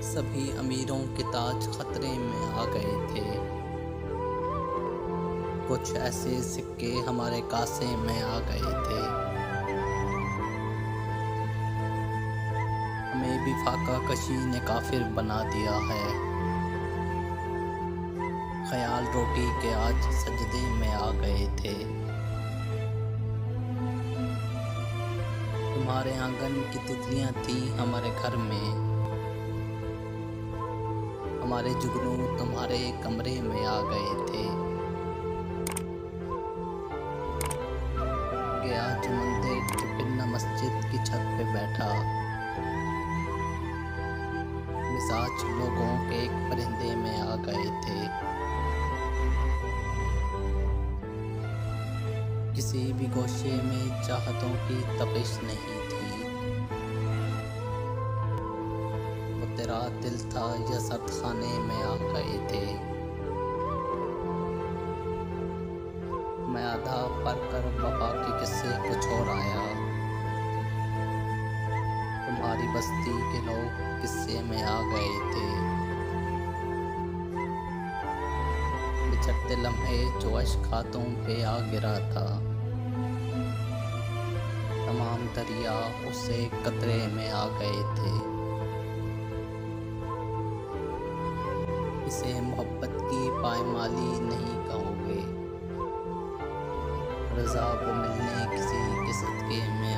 सभी अमीरों के ताज खतरे में आ गए थे। कुछ ऐसे सिक्के हमारे कासे में आ गए थे। हमें भी फाका कशी ने काफिर बना दिया है। ख्याल रोटी के आज सजदे में आ गए थे। तुम्हारे आंगन की तितलियां थी हमारे घर में। हमारे जुगनू तुम्हारे कमरे में आ गए थे। गया जो मंदिर तो बिन्ना मस्जिद की छत पे बैठा। मिजाज लोगों के एक परिंदे में आ गए थे। किसी भी गोशे में चाहतों की तपिश नहीं थी। वो तेरा दिल था या सर्द खाने में आ गए थे। मैं आधा पढ़ कर वफा के किस्से कुछ और आया। तुम्हारी बस्ती के लोग किस्से में आ गए थे। बिछड़ते लम्हे जो अश्क हाथों पे आ गिरा था। तमाम दरिया उससे कतरे में आ गए थे। इसे मोहब्बत की पायमाली नहीं कहोगे। रज़ा वो मिलने किसी के सदके में